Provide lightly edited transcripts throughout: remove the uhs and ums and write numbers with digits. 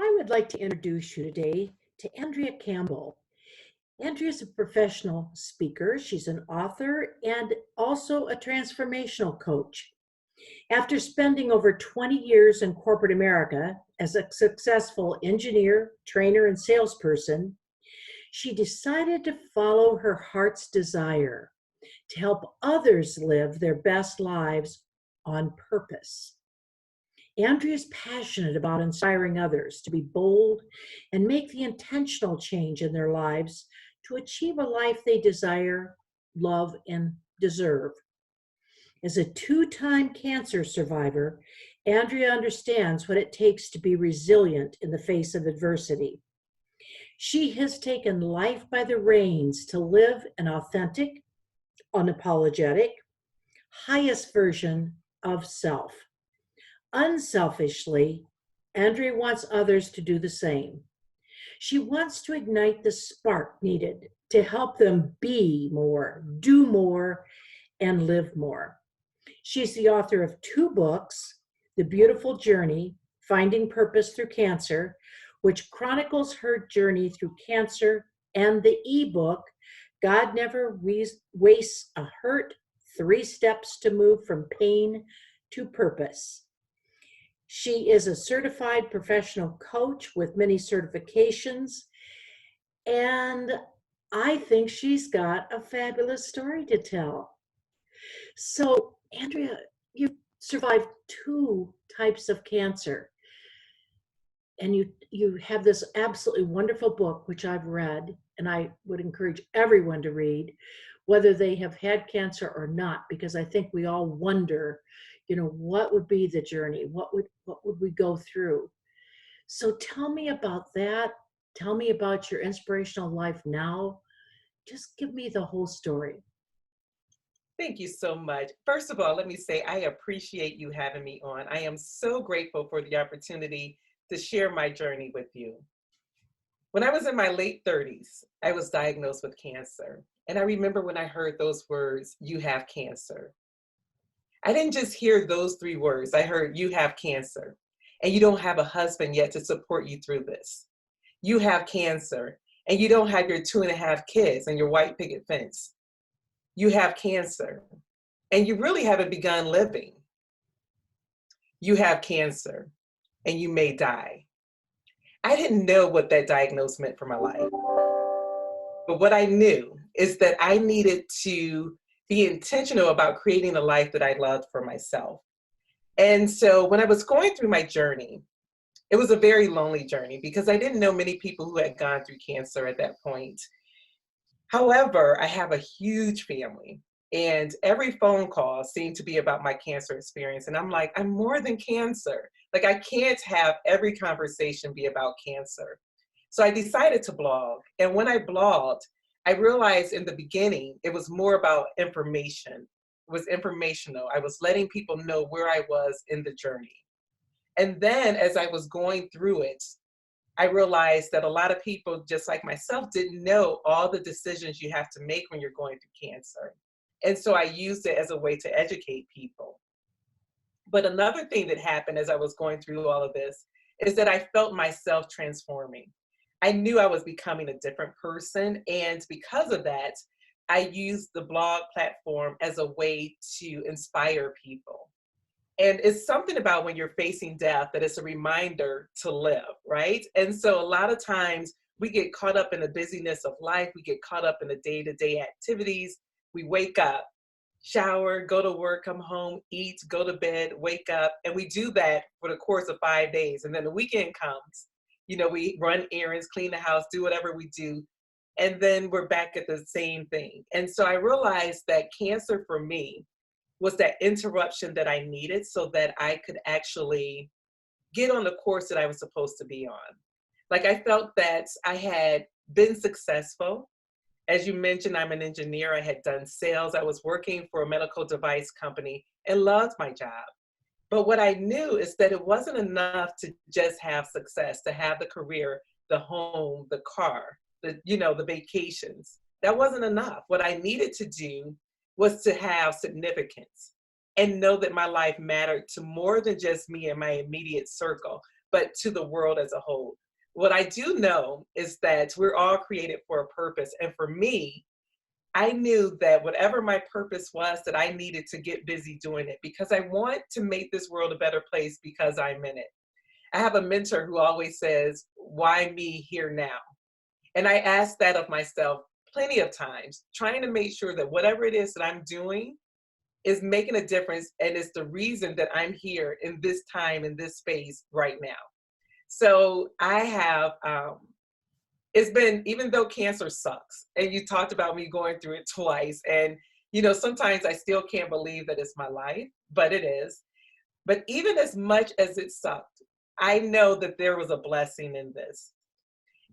I would like to introduce you today to Andrea Campbell. Andrea is a professional speaker. She's an author and also a transformational coach. After spending over 20 years in corporate America as a successful engineer, trainer, and salesperson, she decided to follow her heart's desire to help others live their best lives on purpose. Andrea is passionate about inspiring others to be bold and make the intentional change in their lives to achieve a life they desire, love, and deserve. As a two-time cancer survivor, Andrea understands what it takes to be resilient in the face of adversity. She has taken life by the reins to live an authentic, unapologetic, highest version of self. Unselfishly, Andrea wants others to do the same. She wants to ignite the spark needed to help them be more, do more, and live more. She's the author of two books: The Beautiful Journey, Finding Purpose Through Cancer, which chronicles her journey through cancer, and the ebook, God Never Wastes a Hurt: 3 Steps to Move from Pain to Purpose. She is a certified professional coach with many certifications, and I think she's got a fabulous story to tell. So, Andrea, you survived two types of cancer, and you have this absolutely wonderful book, which I've read, and I would encourage everyone to read, whether they have had cancer or not, because I think we all wonder, what would be the journey? What would we go through? So tell me about that. Tell me about your inspirational life now. Just give me the whole story. Thank you so much. First of all, let me say I appreciate you having me on. I am so grateful for the opportunity to share my journey with you. When I was in my late 30s, I was diagnosed with cancer. And I remember when I heard those words, "you have cancer." I didn't just hear those 3 words. I heard, "you have cancer, and you don't have a husband yet to support you through this. You have cancer, and you don't have your 2.5 kids and your white picket fence. You have cancer, and you really haven't begun living. You have cancer, and you may die." I didn't know what that diagnosis meant for my life. But what I knew is that I needed to be intentional about creating a life that I loved for myself. And so when I was going through my journey, it was a very lonely journey because I didn't know many people who had gone through cancer at that point. However, I have a huge family, and every phone call seemed to be about my cancer experience. And I'm like, I'm more than cancer. Like, I can't have every conversation be about cancer. So I decided to blog. And when I blogged, I realized in the beginning it was more about information. It was informational. I was letting people know where I was in the journey. And then as I was going through it, I realized that a lot of people, just like myself, didn't know all the decisions you have to make when you're going through cancer. And so I used it as a way to educate people. But another thing that happened as I was going through all of this is that I felt myself transforming. I knew I was becoming a different person. And because of that, I used the blog platform as a way to inspire people. And it's something about when you're facing death that it's a reminder to live, right? And so a lot of times we get caught up in the busyness of life. We get caught up in the day-to-day activities. We wake up, shower, go to work, come home, eat, go to bed, wake up. And we do that for the course of 5 days. And then the weekend comes, we run errands, clean the house, do whatever we do. And then we're back at the same thing. And so I realized that cancer for me was that interruption that I needed so that I could actually get on the course that I was supposed to be on. Like, I felt that I had been successful. As you mentioned, I'm an engineer. I had done sales. I was working for a medical device company and loved my job. But what I knew is that it wasn't enough to just have success, to have the career, the home, the car, the vacations. That wasn't enough. What I needed to do was to have significance and know that my life mattered to more than just me and my immediate circle, but to the world as a whole. What I do know is that we're all created for a purpose. And for me, I knew that whatever my purpose was, that I needed to get busy doing it because I want to make this world a better place because I'm in it. I have a mentor who always says, why me here now? And I ask that of myself plenty of times, trying to make sure that whatever it is that I'm doing is making a difference and it's the reason that I'm here in this time, in this space right now. So I have, it's been, even though cancer sucks, and you talked about me going through it twice, and sometimes I still can't believe that it's my life, but it is. But even as much as it sucked, I know that there was a blessing in this.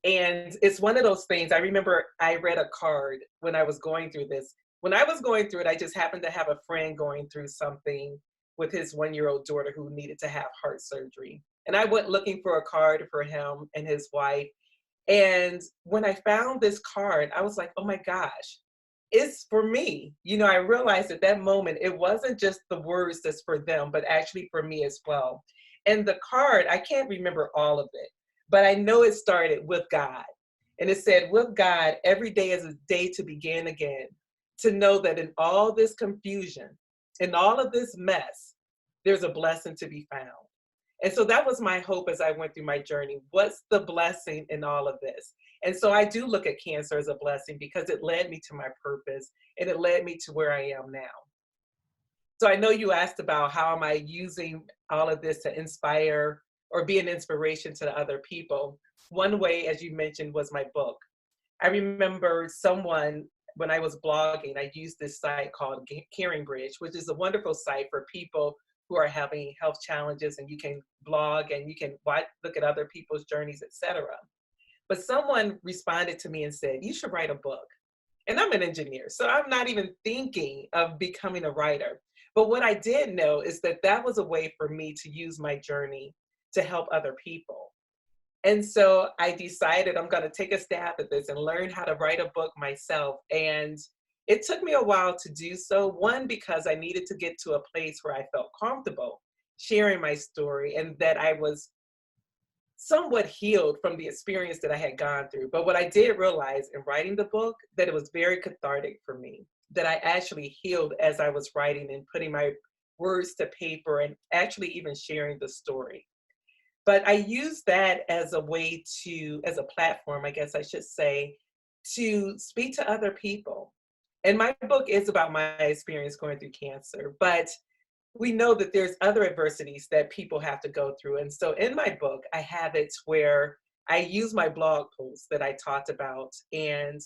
And it's one of those things. I remember I read a card when I was going through this. When I was going through it, I just happened to have a friend going through something with his 1-year-old daughter who needed to have heart surgery. And I went looking for a card for him and his wife. And when I found this card, I was like, oh my gosh, it's for me. I realized at that moment, it wasn't just the words that's for them, but actually for me as well. And the card, I can't remember all of it, but I know it started with God. And it said, with God, every day is a day to begin again, to know that in all this confusion, in all of this mess, there's a blessing to be found. And so that was my hope as I went through my journey. What's the blessing in all of this? And so I do look at cancer as a blessing because it led me to my purpose and it led me to where I am now. So I know you asked about how am I using all of this to inspire or be an inspiration to other people. One way, as you mentioned, was my book. I remember someone, when I was blogging, I used this site called Caring Bridge, which is a wonderful site for people who are having health challenges, and you can blog and you can look at other people's journeys, etc. But someone responded to me and said, you should write a book. And I'm an engineer, so I'm not even thinking of becoming a writer. But what I did know is that that was a way for me to use my journey to help other people. And so I decided I'm going to take a stab at this and learn how to write a book myself. And it took me a while to do so. One, because I needed to get to a place where I felt comfortable sharing my story and that I was somewhat healed from the experience that I had gone through. But what I did realize in writing the book, that it was very cathartic for me, that I actually healed as I was writing and putting my words to paper and actually even sharing the story. But I use that as a way to, as a platform, I guess I should say, to speak to other people. And my book is about my experience going through cancer, but we know that there's other adversities that people have to go through. And so in my book, I have it where I use my blog posts that I talked about and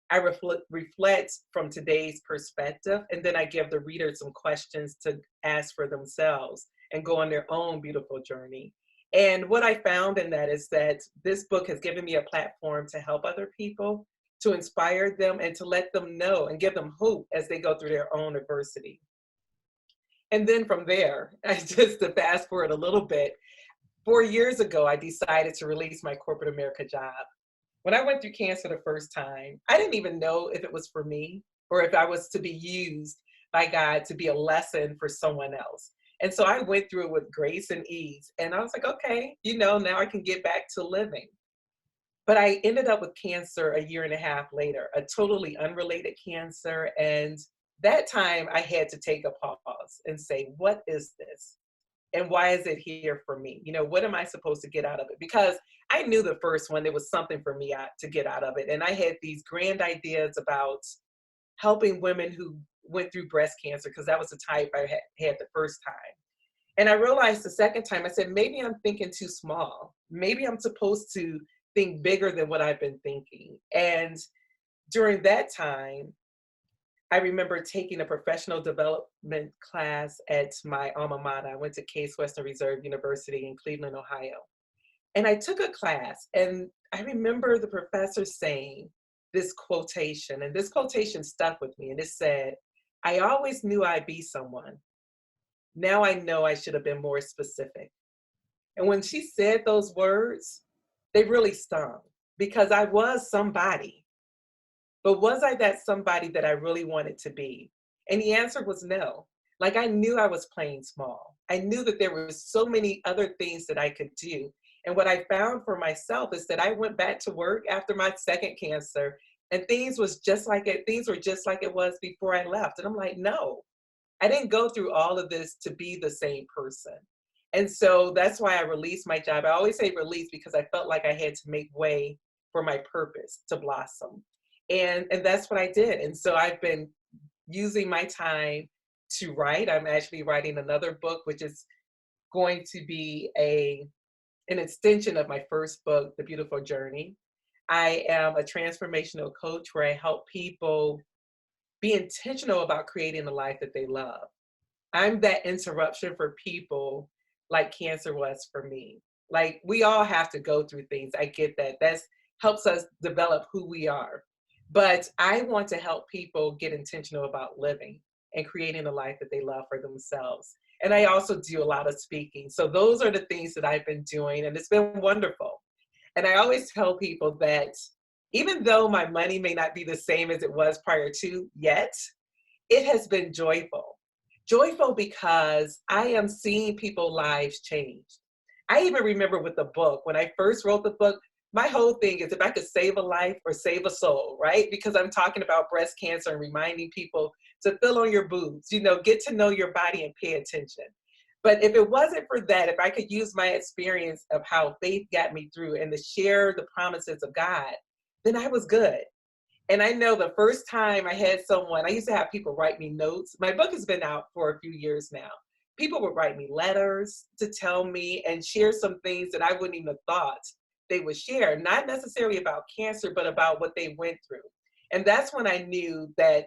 I reflect from today's perspective. And then I give the reader some questions to ask for themselves and go on their own beautiful journey. And what I found in that is that this book has given me a platform to help other people, to inspire them and to let them know and give them hope as they go through their own adversity. And then from there, just to fast forward a little bit, 4 years ago, I decided to release my corporate America job. When I went through cancer the first time, I didn't even know if it was for me or if I was to be used by God to be a lesson for someone else. And so I went through it with grace and ease. And I was like, okay, now I can get back to living. But I ended up with cancer a year and a half later, a totally unrelated cancer. And that time I had to take a pause and say, what is this? And why is it here for me? What am I supposed to get out of it? Because I knew the first one, there was something for me to get out of it. And I had these grand ideas about helping women who went through breast cancer, because that was the type I had the first time. And I realized the second time, I said, maybe I'm thinking too small. Maybe I'm supposed to think bigger than what I've been thinking. And during that time, I remember taking a professional development class at my alma mater. I went to Case Western Reserve University in Cleveland, Ohio. And I took a class, and I remember the professor saying this quotation, and this quotation stuck with me. And it said, I always knew I'd be someone. Now I know I should have been more specific. And when she said those words, they really stung because I was somebody. But was I that somebody that I really wanted to be? And the answer was no. Like I knew I was playing small. I knew that there were so many other things that I could do. And what I found for myself is that I went back to work after my second cancer, and things were just like it was before I left. And I'm like, no, I didn't go through all of this to be the same person. And so that's why I released my job. I always say release because I felt like I had to make way for my purpose to blossom. And that's what I did. And so I've been using my time to write. I'm actually writing another book, which is going to be an extension of my first book, The Beautiful Journey. I am a transformational coach where I help people be intentional about creating a life that they love. I'm that interruption for people like cancer was for me. Like, we all have to go through things. I get that. That helps us develop who we are. But I want to help people get intentional about living and creating a life that they love for themselves. And I also do a lot of speaking. So those are the things that I've been doing, and it's been wonderful. And I always tell people that even though my money may not be the same as it was prior to yet, it has been joyful. Joyful because I am seeing people's lives change. I even remember with the book, when I first wrote the book, my whole thing is if I could save a life or save a soul, right? Because I'm talking about breast cancer and reminding people to fill on your boobs, get to know your body and pay attention. But if it wasn't for that, if I could use my experience of how faith got me through and to share the promises of God, then I was good. And I know the first time I had someone, I used to have people write me notes. My book has been out for a few years now. People would write me letters to tell me and share some things that I wouldn't even have thought they would share, not necessarily about cancer, but about what they went through. And that's when I knew that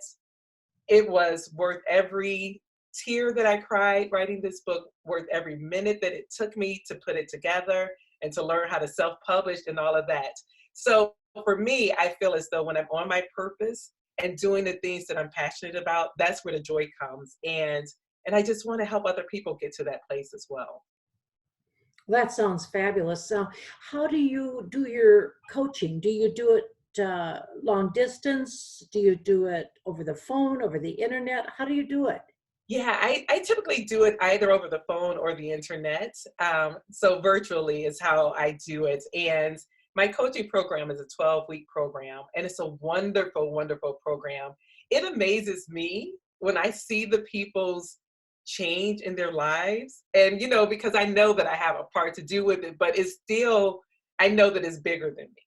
it was worth every tear that I cried writing this book, worth every minute that it took me to put it together and to learn how to self-publish and all of that. So for me, I feel as though when I'm on my purpose and doing the things that I'm passionate about, that's where the joy comes. And I just want to help other people get to that place as well. That sounds fabulous. So, how do you do your coaching? Do you do it long distance? Do you do it over the phone, over the internet? How do you do it? Yeah, I typically do it either over the phone or the internet. So virtually is how I do it. And my coaching program is a 12-week program, and it's a wonderful, wonderful program. It amazes me when I see the people's change in their lives. And, because I know that I have a part to do with it, but it's still, I know that it's bigger than me.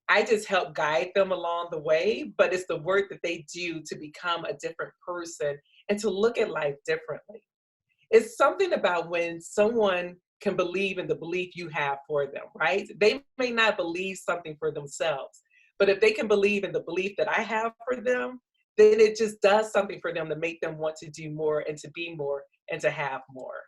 I just help guide them along the way, but it's the work that they do to become a different person and to look at life differently. It's something about when someone can believe in the belief you have for them, right? They may not believe something for themselves, but if they can believe in the belief that I have for them, then it just does something for them to make them want to do more and to be more and to have more.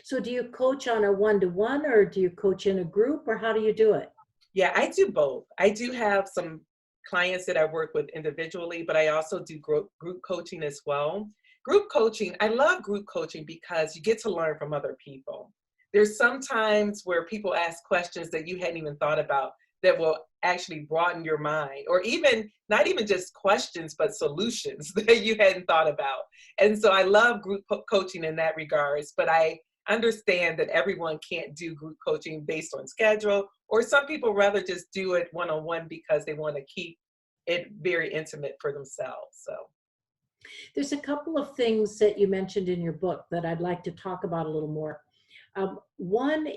So, do you coach on a one-to-one, or do you coach in a group, or how do you do it? Yeah, I do both. I do have some clients that I work with individually, but I also do group coaching as well. Group coaching, I love group coaching because you get to learn from other people. There's sometimes where people ask questions that you hadn't even thought about that will actually broaden your mind, or even not even just questions, but solutions that you hadn't thought about. And so I love group coaching in that regards, but I understand that everyone can't do group coaching based on schedule, or some people rather just do it one-on-one because they want to keep it very intimate for themselves. So There's a couple of things that you mentioned in your book that I'd like to talk about a little more. One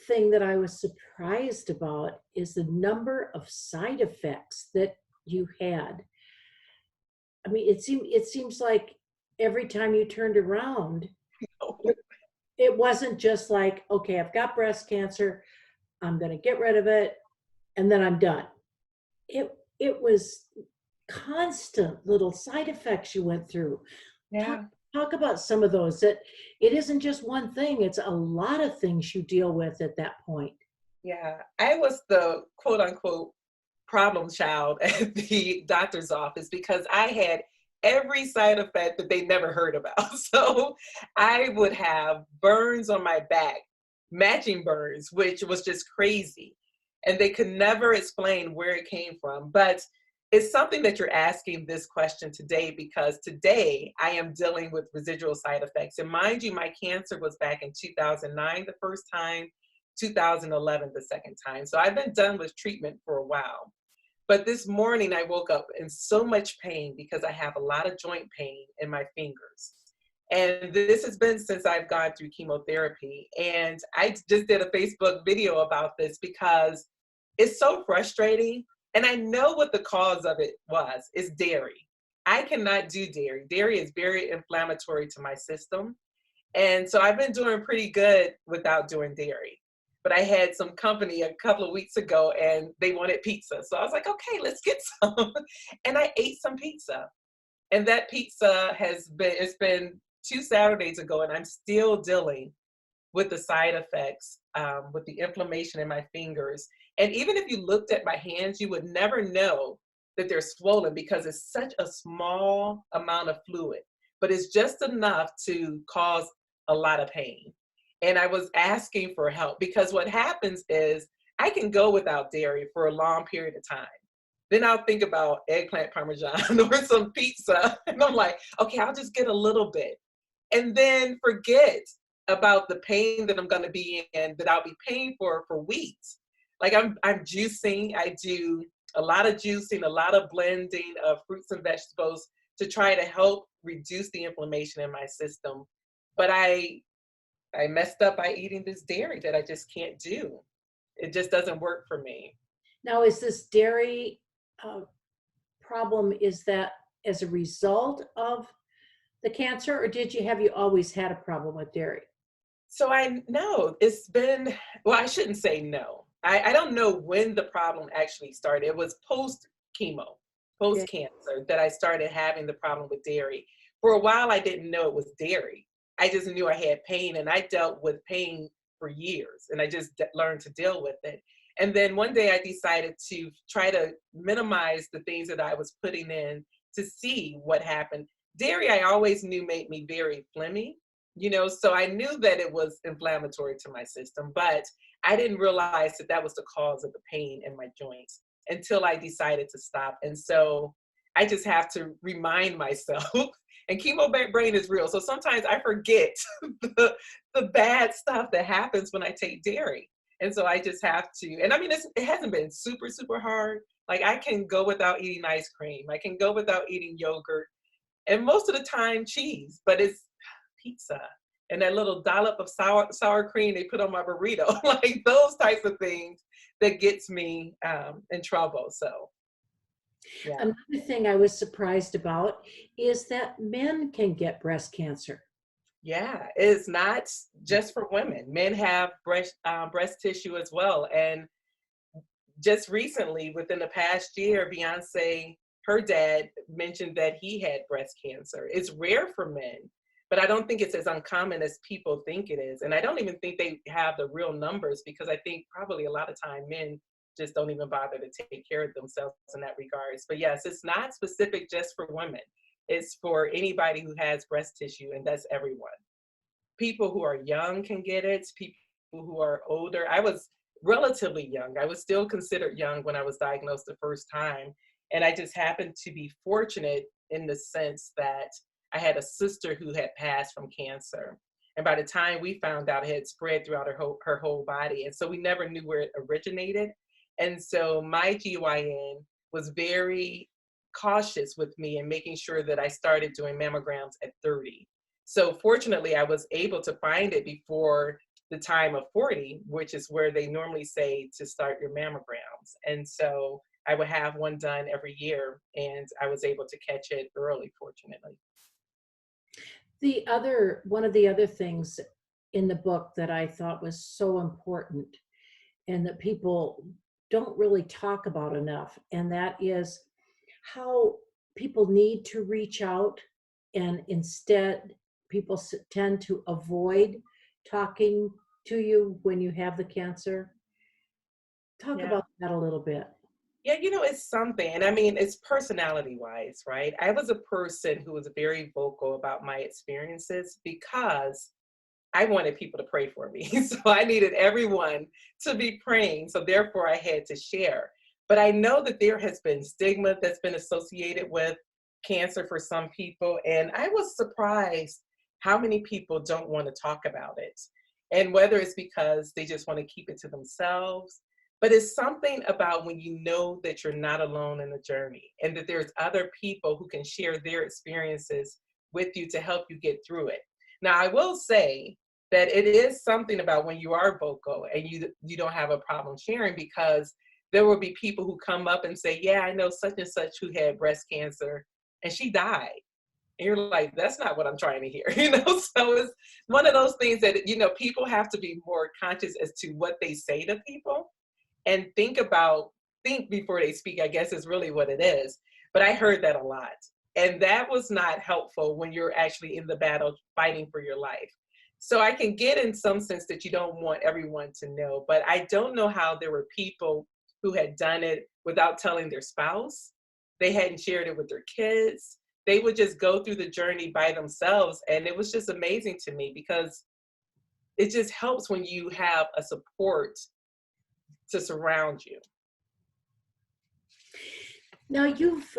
thing that I was surprised about is the number of side effects that you had. I mean, it seems like every time you turned around, it wasn't just like, okay, I've got breast cancer, I'm going to get rid of it, and then I'm done. It was constant little side effects you went through. yeah. Talk about some of those. That it isn't just one thing, it's a lot of things you deal with at that point. Yeah, I was the quote unquote problem child at the doctor's office because I had every side effect that they never heard about. So I would have burns on my back, matching burns, which was just crazy. And they could never explain where it came from. But it's something that you're asking this question today because today I am dealing with residual side effects. And mind you, my cancer was back in 2009 the first time, 2011 the second time. So I've been done with treatment for a while. But this morning I woke up in so much pain because I have a lot of joint pain in my fingers. And this has been since I've gone through chemotherapy. And I just did a Facebook video about this because it's so frustrating. And I know what the cause of it was. It's dairy. I cannot do dairy. Dairy is very inflammatory to my system. And so I've been doing pretty good without doing dairy. But I had some company a couple of weeks ago and they wanted pizza. So I was like, okay, let's get some. And I ate some pizza. And that pizza it's been 2 Saturdays ago, and I'm still dealing with the side effects, with the inflammation in my fingers. And even if you looked at my hands, you would never know that they're swollen because it's such a small amount of fluid, but it's just enough to cause a lot of pain. And I was asking for help because what happens is I can go without dairy for a long period of time. Then I'll think about eggplant parmesan or some pizza. And I'm like, okay, I'll just get a little bit. And then forget about the pain that I'm going to be in, that I'll be paying for weeks. Like I'm juicing. I do a lot of juicing, a lot of blending of fruits and vegetables to try to help reduce the inflammation in my system. But I messed up by eating this dairy that I just can't do. It just doesn't work for me. Now, is this dairy problem, is that as a result of the cancer, or have you always had a problem with dairy? So I know it's been, well, I shouldn't say no. I don't know when the problem actually started. It was post chemo, post cancer, that I started having the problem with dairy. For a while, I didn't know it was dairy. I just knew I had pain, and I dealt with pain for years, and I just learned to deal with it. And then one day I decided to try to minimize the things that I was putting in to see what happened. Dairy, I always knew, made me very phlegmy, so I knew that it was inflammatory to my system, but I didn't realize that that was the cause of the pain in my joints until I decided to stop. And so I just have to remind myself, and chemo brain is real. So sometimes I forget the bad stuff that happens when I take dairy. And so I just have to, and I mean, it hasn't been super, super hard. Like I can go without eating ice cream. I can go without eating yogurt, and most of the time cheese, but it's pizza and that little dollop of sour cream they put on my burrito, like those types of things that gets me in trouble. So, yeah. Another thing I was surprised about is that men can get breast cancer. Yeah, it's not just for women. Men have breast tissue as well. And just recently, within the past year, Beyonce, her dad mentioned that he had breast cancer. It's rare for men, but I don't think it's as uncommon as people think it is. And I don't even think they have the real numbers, because I think probably a lot of time men just don't even bother to take care of themselves in that regards. But yes, it's not specific just for women. It's for anybody who has breast tissue, and that's everyone. People who are young can get it. People who are older. I was relatively young. I was still considered young when I was diagnosed the first time. And I just happened to be fortunate in the sense that I had a sister who had passed from cancer. And by the time we found out, it had spread throughout her whole body. And so we never knew where it originated. And so my GYN was very cautious with me and making sure that I started doing mammograms at 30. So fortunately, I was able to find it before the time of 40, which is where they normally say to start your mammograms. And so I would have one done every year, and I was able to catch it early, fortunately. One of the other things in the book that I thought was so important and that people don't really talk about enough, and that is how people need to reach out, and instead people tend to avoid talking to you when you have the cancer. Talk about that a little bit. Yeah, it's something. And I mean, it's personality wise, right? I was a person who was very vocal about my experiences because I wanted people to pray for me. So I needed everyone to be praying. So therefore I had to share. But I know that there has been stigma that's been associated with cancer for some people. And I was surprised how many people don't want to talk about it. And whether it's because they just want to keep it to themselves, but it's something about when you know that you're not alone in the journey and that there's other people who can share their experiences with you to help you get through it. Now, I will say that it is something about when you are vocal and you don't have a problem sharing, because there will be people who come up and say, yeah, I know such and such who had breast cancer and she died. And you're like, that's not what I'm trying to hear, So it's one of those things that, people have to be more conscious as to what they say to people and think before they speak, I guess is really what it is. But I heard that a lot. And that was not helpful when you're actually in the battle fighting for your life. So I can get in some sense that you don't want everyone to know, but I don't know how there were people who had done it without telling their spouse. They hadn't shared it with their kids. They would just go through the journey by themselves. And it was just amazing to me because it just helps when you have a support to surround you. Now you've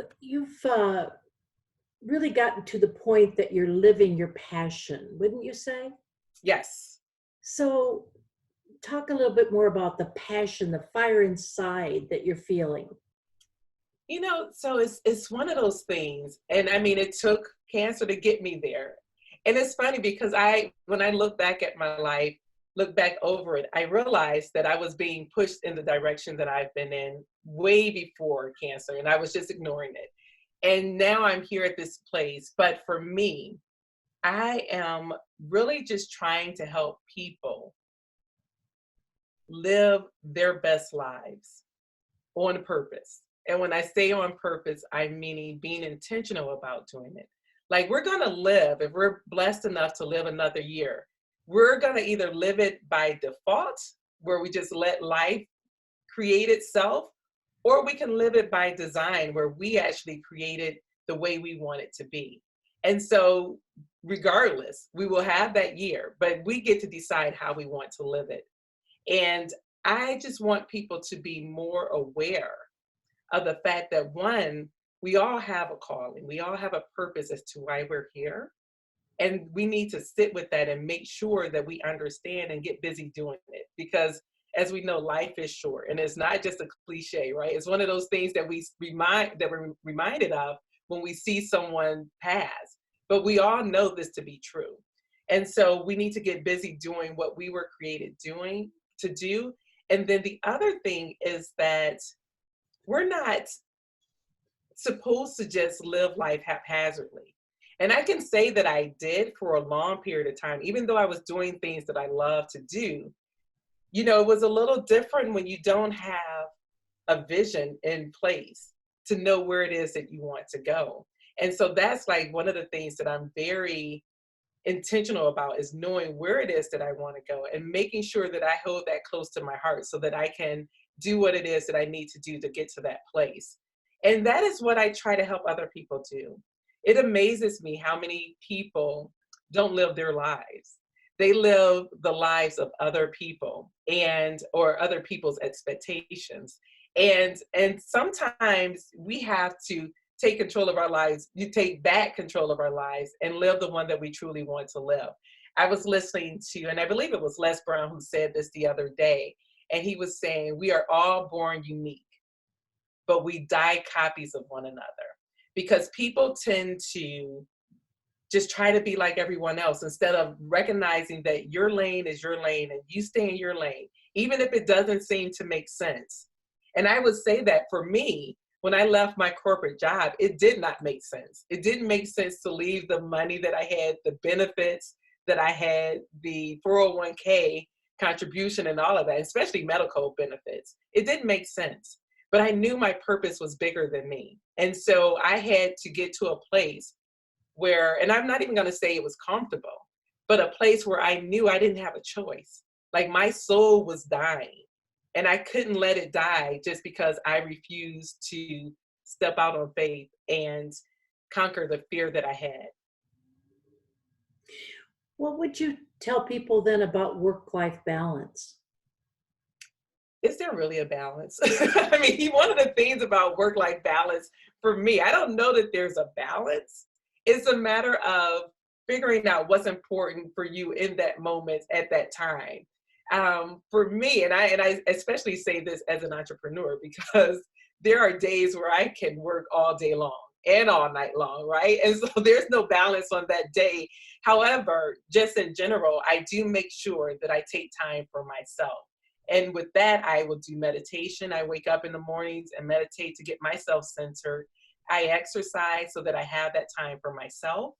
really gotten to the point that you're living your passion, wouldn't you say? Yes. So talk a little bit more about the passion, the fire inside that you're feeling. So it's one of those things. And I mean, it took cancer to get me there. And it's funny because when I look back at my life, look back over it, I realized that I was being pushed in the direction that I've been in way before cancer, and I was just ignoring it. And now I'm here at this place. But for me, I am really just trying to help people live their best lives on purpose. And when I say on purpose, I'm meaning being intentional about doing it. Like, we're going to live, if we're blessed enough to live another year, we're going to either live it by default, where we just let life create itself, or we can live it by design, where we actually create it the way we want it to be. And so regardless, we will have that year, but we get to decide how we want to live it. And I just want people to be more aware of the fact that, one, we all have a calling, we all have a purpose as to why we're here. And we need to sit with that and make sure that we understand and get busy doing it. Because as we know, life is short, and it's not just a cliche, right? It's one of those things that we're reminded of when we see someone pass. But we all know this to be true. And so we need to get busy doing what we were created to do. And then the other thing is that we're not supposed to just live life haphazardly. And I can say that I did for a long period of time, even though I was doing things that I love to do. It was a little different when you don't have a vision in place to know where it is that you want to go. And so that's like one of the things that I'm very intentional about, is knowing where it is that I want to go and making sure that I hold that close to my heart so that I can do what it is that I need to do to get to that place. And that is what I try to help other people do. It amazes me how many people don't live their lives. They live the lives of other people or other people's expectations. And sometimes we have to take control of our lives. You take back control of our lives and live the one that we truly want to live. I was listening to, and I believe it was Les Brown who said this the other day, and he was saying, we are all born unique, but we die copies of one another. Because people tend to just try to be like everyone else instead of recognizing that your lane is your lane and you stay in your lane, even if it doesn't seem to make sense. And I would say that for me, when I left my corporate job, it did not make sense. It didn't make sense to leave the money that I had, the benefits that I had, the 401k contribution and all of that, especially medical benefits. It didn't make sense. But I knew my purpose was bigger than me. And so I had to get to a place where, and I'm not even going to say it was comfortable, but a place where I knew I didn't have a choice. Like, my soul was dying and I couldn't let it die just because I refused to step out on faith and conquer the fear that I had. What would you tell people then about work-life balance? Is there really a balance? I mean, one of the things about work-life balance for me, I don't know that there's a balance. It's a matter of figuring out what's important for you in that moment at that time. For me, and I especially say this as an entrepreneur, because there are days where I can work all day long and all night long, right? And so there's no balance on that day. However, just in general, I do make sure that I take time for myself. And with that, I will do meditation. I wake up in the mornings and meditate to get myself centered. I exercise so that I have that time for myself.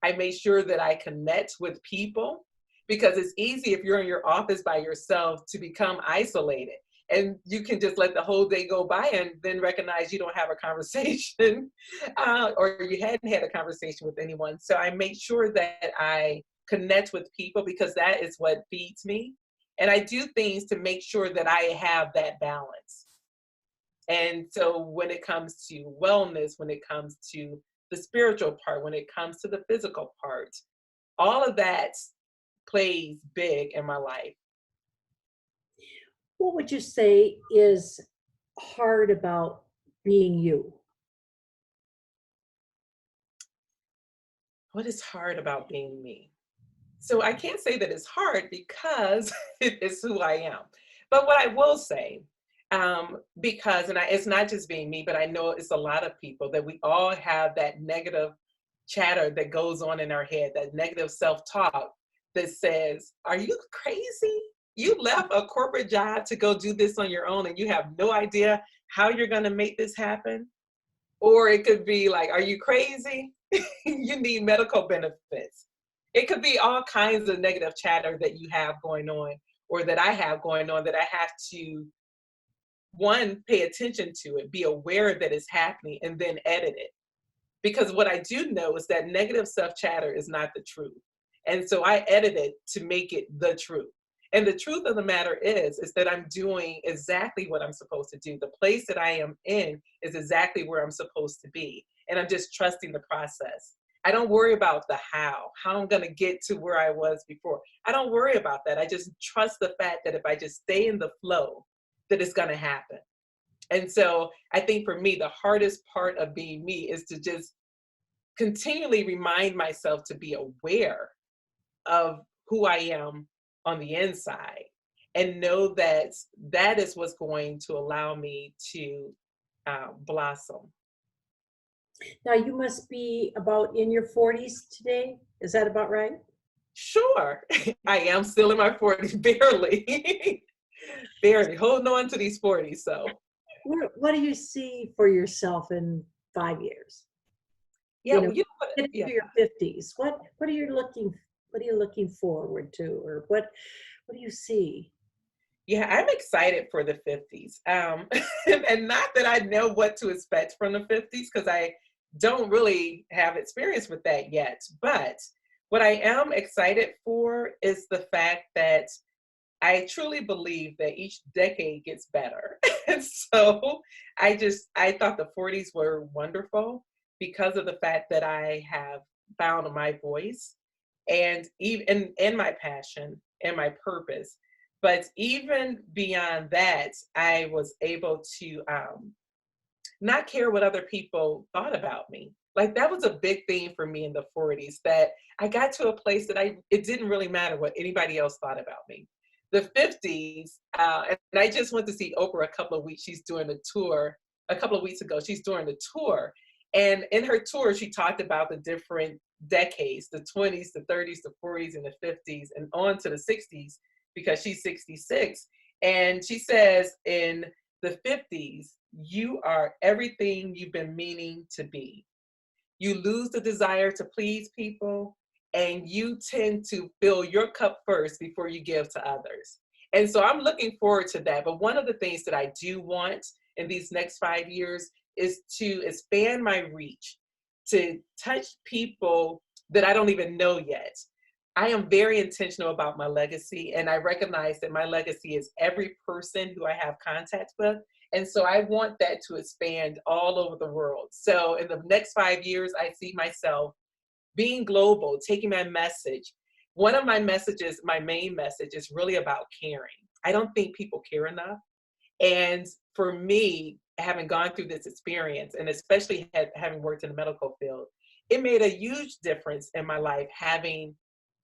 I make sure that I connect with people, because it's easy if you're in your office by yourself to become isolated, and you can just let the whole day go by and then recognize you don't have a conversation or you hadn't had a conversation with anyone. So I make sure that I connect with people, because that is what feeds me. And I do things to make sure that I have that balance. And so when it comes to wellness, when it comes to the spiritual part, when it comes to the physical part, all of that plays big in my life. What would you say is hard about being you? What is hard about being me? So I can't say that it's hard, because it is who I am. But what I will say, because, it's not just being me, but I know it's a lot of people, that we all have that negative chatter that goes on in our head, that negative self-talk that says, are you crazy? You left a corporate job to go do this on your own, and you have no idea how you're going to make this happen? Or it could be like, are you crazy? You need medical benefits. It could be all kinds of negative chatter that you have going on, or that I have going on, that I have to, one, pay attention to it, be aware that it's happening, and then edit it. Because what I do know is that negative self chatter is not the truth. And so I edit it to make it the truth. And the truth of the matter is that I'm doing exactly what I'm supposed to do. The place that I am in is exactly where I'm supposed to be. And I'm just trusting the process. I don't worry about the how I'm going to get to where I was before. I don't worry about that. I just trust the fact that if I just stay in the flow, that it's going to happen. And so I think for me, the hardest part of being me is to just continually remind myself to be aware of who I am on the inside, and know that that is what's going to allow me to blossom. Now, you must be about in your 40s today. Is that about right? Sure, I am still in my 40s, barely, barely holding on to these 40s. So, What do you see for yourself in 5 years? yeah, You well, know, you know what? get Yeah, to your 50s. What are you looking forward to, or what do you see? yeah, I'm excited for the 50s, and not that I know what to expect from the 50s, because I don't really have experience with that yet. But what I am excited for is the fact that I truly believe that each decade gets better. And so I thought the 40s were wonderful, because of the fact that I have found my voice, and even and my passion and my purpose. But even beyond that, I was able to not care what other people thought about me. Like, that was a big thing for me in the 40s, that I got to a place that it didn't really matter what anybody else thought about me. The 50s, and I just went to see Oprah a couple of weeks. She's doing a tour a couple of weeks ago. She's doing the tour. And in her tour, she talked about the different decades, the 20s, the 30s, the 40s, and the 50s, and on to the 60s, because she's 66. And she says in the 50s, you are everything you've been meaning to be. You lose the desire to please people, and you tend to fill your cup first before you give to others. And so I'm looking forward to that. But one of the things that I do want in these next 5 years is to expand my reach, to touch people that I don't even know yet. I am very intentional about my legacy, and I recognize that my legacy is every person who I have contact with. And so I want that to expand all over the world. So in the next 5 years, I see myself being global, taking my message. One of my messages, my main message, is really about caring. I don't think people care enough. And for me, having gone through this experience, and especially having worked in the medical field, it made a huge difference in my life having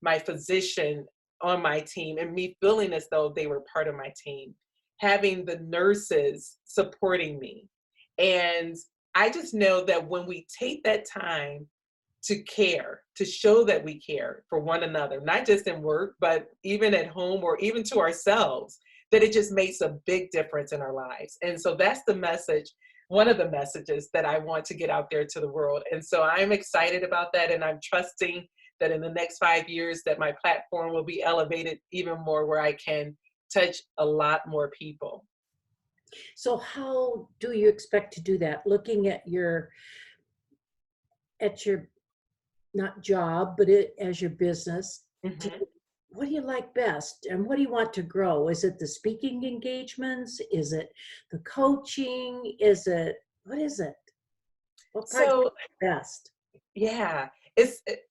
my physician on my team and me feeling as though they were part of my team, having the nurses supporting me. And I just know that when we take that time to care, to show that we care for one another, not just in work, but even at home or even to ourselves, that it just makes a big difference in our lives. And so that's the message, one of the messages that I want to get out there to the world. And so I'm excited about that. And I'm trusting that in the next 5 years that my platform will be elevated even more where I can touch a lot more people. So how do you expect to do that? Looking at your not job, but it as your business. Do Mhm. you, what do you like best, and what do you want to grow? Is it the speaking engagements? Is it the coaching? Is it what is it? What part do you So like best? yeah,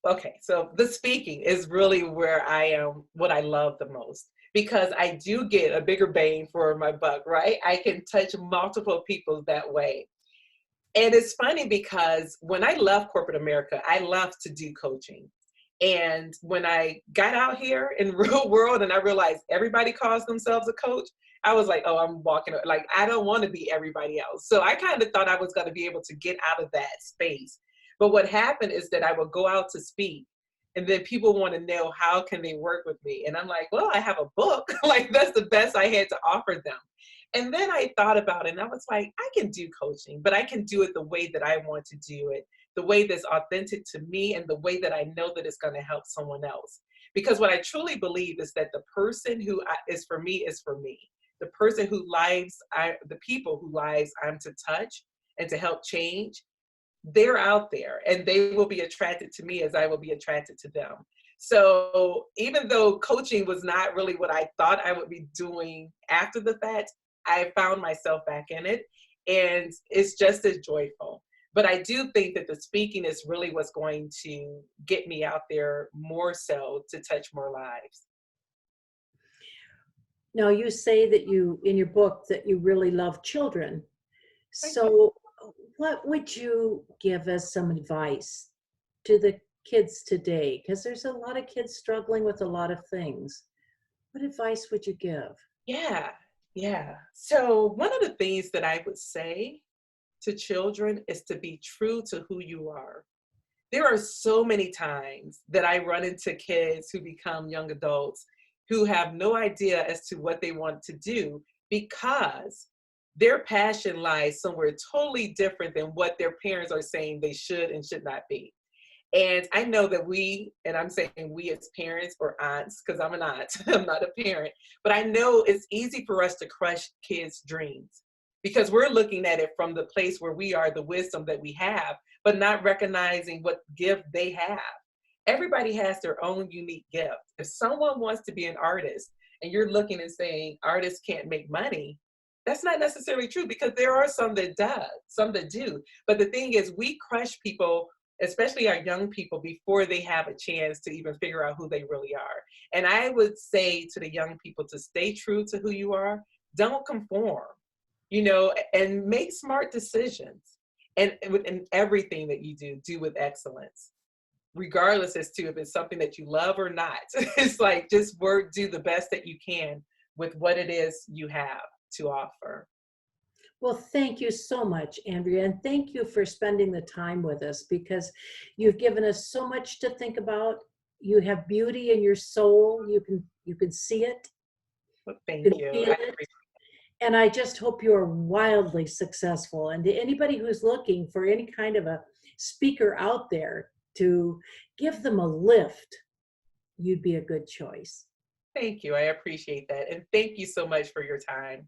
okay. So the speaking is really where I am, what I love the most, because I do get a bigger bang for my buck, right? I can touch multiple people that way. And it's funny because when I left corporate America, I left to do coaching. And when I got out here in the real world and I realized everybody calls themselves a coach, I was like, oh, I'm walking, like, I don't want to be everybody else. So I kind of thought I was going to be able to get out of that space. But what happened is that I would go out to speak and then people want to know how can they work with me. And I'm like, well, I have a book. Like that's the best I had to offer them. And then I thought about it and I was like, I can do coaching, but I can do it the way that I want to do it, the way that's authentic to me and the way that I know that it's going to help someone else. Because what I truly believe is that the person who is for me is for me. The person who lives, the people who lives I'm to touch and to help change, they're out there and they will be attracted to me as I will be attracted to them. So even though coaching was not really what I thought I would be doing after the fact, I found myself back in it and it's just as joyful. But I do think that the speaking is really what's going to get me out there more so to touch more lives. Now you say that you in your book that you really love children. Thank you. So what would you give as some advice to the kids today? Because there's a lot of kids struggling with a lot of things. What advice would you give? Yeah, yeah. So one of the things that I would say to children is to be true to who you are. There are so many times that I run into kids who become young adults who have no idea as to what they want to do because their passion lies somewhere totally different than what their parents are saying they should and should not be. And I know that and I'm saying we as parents or aunts, because I'm an aunt, I'm not a parent, but I know it's easy for us to crush kids' dreams because we're looking at it from the place where we are, the wisdom that we have, but not recognizing what gift they have. Everybody has their own unique gift. If someone wants to be an artist and you're looking and saying artists can't make money, that's not necessarily true because there are some that does, some that do. But the thing is, we crush people, especially our young people, before they have a chance to even figure out who they really are. And I would say to the young people to stay true to who you are, don't conform, and make smart decisions. And in everything that you do with excellence, regardless as to if it's something that you love or not. It's like just do the best that you can with what it is you have to offer. Well, thank you so much, Andrea, and thank you for spending the time with us because you've given us so much to think about. You have beauty in your soul. You can see it, Well, you thank can you. feel it. And I just hope you are wildly successful. And to anybody who's looking for any kind of a speaker out there to give them a lift, you'd be a good choice. Thank you. I appreciate that. And thank you so much for your time.